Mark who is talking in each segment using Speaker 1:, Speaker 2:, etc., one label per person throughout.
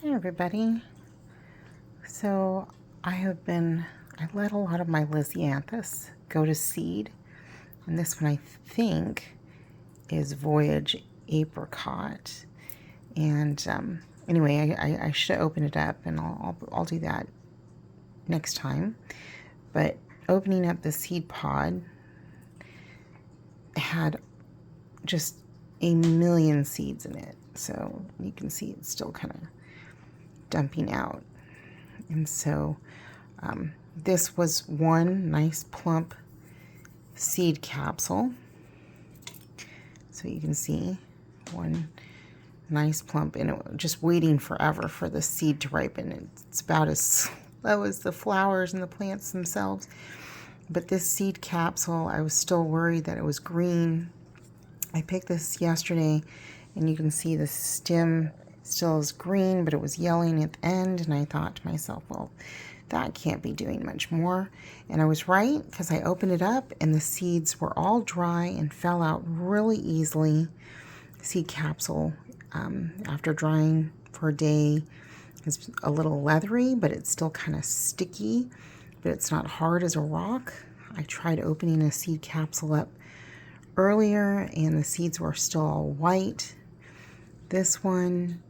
Speaker 1: Hi everybody. So I let a lot of my Lisianthus go to seed, and this one I think is Voyage Apricot. And anyway, I should open it up, and I'll do that next time. But opening up the seed pod had just a million seeds in it, so you can see it's still kind of dumping out. And so this was one nice plump seed capsule. So you can see one nice plump, and it just waiting forever for the seed to ripen. It's about as slow as the flowers and the plants themselves. But this seed capsule, I was still worried that it was green. I picked this yesterday, and you can see the stem still is green, but it was yellowing at the end, and I thought to myself, well, that can't be doing much more. And I was right, because I opened it up and the seeds were all dry and fell out really easily. Seed capsule, after drying for a day, is a little leathery, but it's still kind of sticky, but it's not hard as a rock. I tried opening a seed capsule up earlier and the seeds were still all white. This one,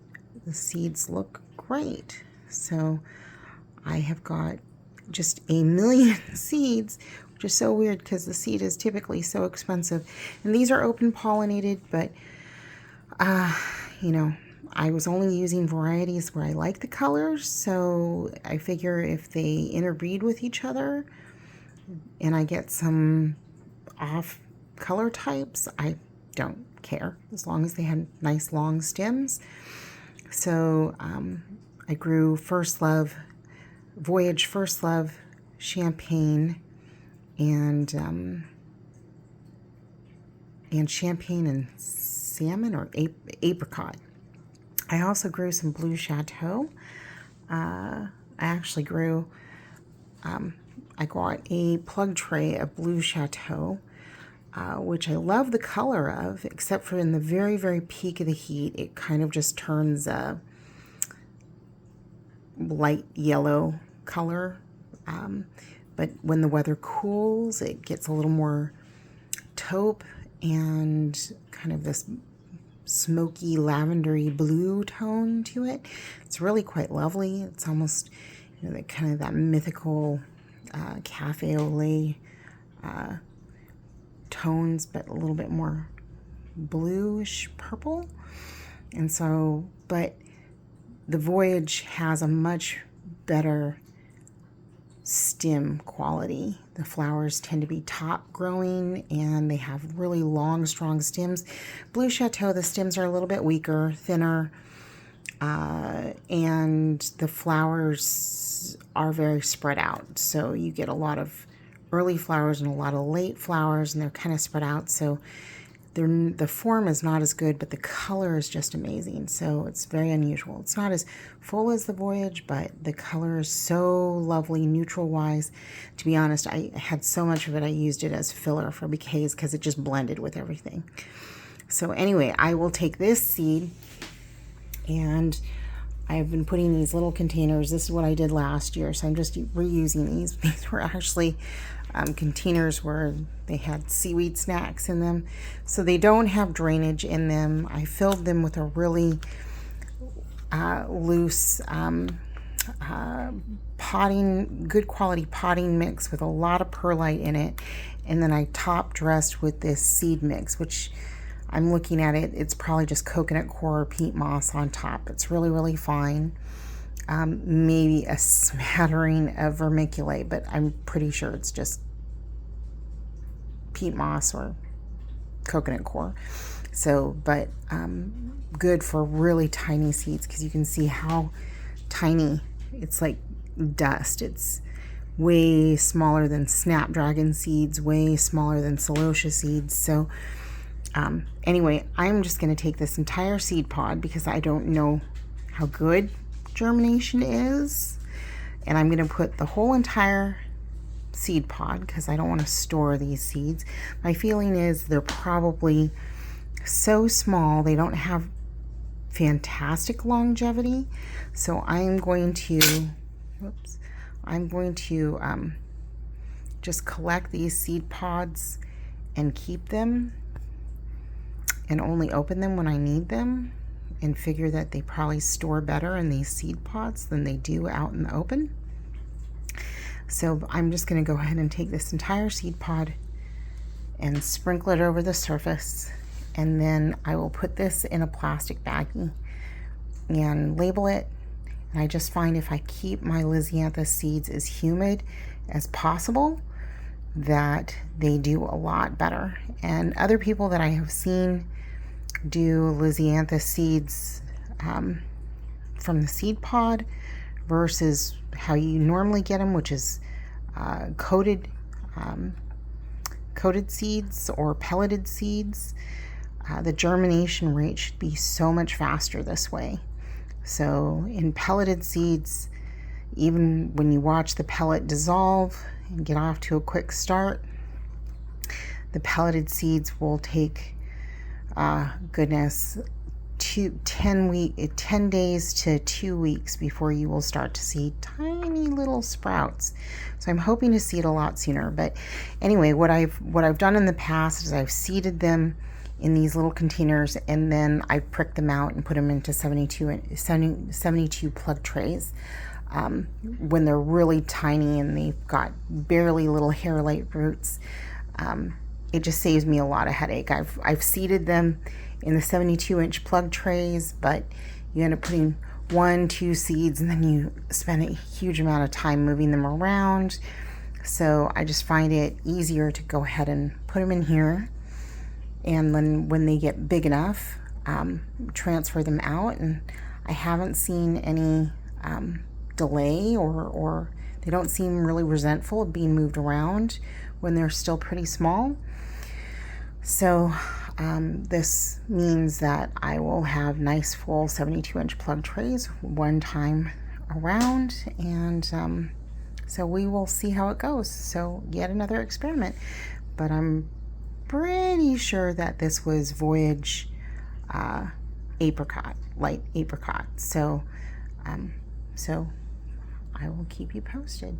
Speaker 1: the seeds look great. So I have got just a million seeds, which is so weird because the seed is typically so expensive. And these are open pollinated, but you know, I was only using varieties where I like the colors, so I figure if they interbreed with each other and I get some off color types, I don't care as long as they had nice long stems. So I grew First Love, Voyage First Love, Champagne, and Champagne and Salmon or Apricot. I also grew some Blue Chateau. I actually grew, I got a plug tray of Blue Chateau, which I love the color of, except for in the very, very peak of the heat, it kind of just turns a light yellow color. But when the weather cools, it gets a little more taupe and kind of this smoky lavendery blue tone to it. It's really quite lovely. It's almost, you know, kind of that mythical cafe au lait tones, but a little bit more bluish purple. And so, but the Voyage has a much better stem quality. The flowers tend to be top growing and they have really long, strong stems. Blue Chateau, the stems are a little bit weaker, thinner, and the flowers are very spread out. So you get a lot of early flowers and a lot of late flowers, and they're kind of spread out. So the form is not as good, but the color is just amazing. So it's very unusual. It's not as full as the Voyage, but the color is so lovely, neutral wise. To be honest, I had so much of it, I used it as filler for bouquets because it just blended with everything. So anyway, I will take this seed, and I've been putting these little containers. This is what I did last year, so I'm just reusing these. These were actually containers where they had seaweed snacks in them, so they don't have drainage in them. I filled them with a really loose potting, good quality potting mix with a lot of perlite in it, and then I top dressed with this seed mix, which I'm looking at it, it's probably just coconut coir or peat moss on top. It's really, really fine. Maybe a smattering of vermiculite, but I'm pretty sure it's just peat moss or coconut coir. So, but good for really tiny seeds, because you can see how tiny. It's like dust. It's way smaller than snapdragon seeds, way smaller than celosia seeds. So anyway, I'm just going to take this entire seed pod because I don't know how good germination is, and I'm going to put the whole entire seed pod because I don't want to store these seeds. My feeling is they're probably so small they don't have fantastic longevity. So I'm going to, whoops, I'm going to just collect these seed pods and keep them and only open them when I need them, and figure that they probably store better in these seed pods than they do out in the open. So I'm just going to go ahead and take this entire seed pod and sprinkle it over the surface, and then I will put this in a plastic baggie and label it. And I just find if I keep my Lisianthus seeds as humid as possible, that they do a lot better. And other people that I have seen do Lisianthus seeds from the seed pod versus how you normally get them, which is coated seeds or pelleted seeds, the germination rate should be so much faster this way. So in pelleted seeds, even when you watch the pellet dissolve and get off to a quick start, the pelleted seeds will take goodness 10 days to 2 weeks before you will start to see tiny little sprouts. So I'm hoping to see it a lot sooner. But anyway, what I've done in the past is I've seeded them in these little containers, and then I pricked them out and put them into 72 plug trays. When they're really tiny and they've got barely little hair-like roots, it just saves me a lot of headache. I've seeded them in the 72-inch plug trays, but you end up putting 1-2 seeds and then you spend a huge amount of time moving them around. So I just find it easier to go ahead and put them in here, and then when they get big enough, transfer them out. And I haven't seen any delay, or they don't seem really resentful of being moved around when they're still pretty small. So this means that I will have nice full 72-inch plug trays one time around, and so we will see how it goes. So yet another experiment, but I'm pretty sure that this was Voyage Apricot, light apricot. So I will keep you posted.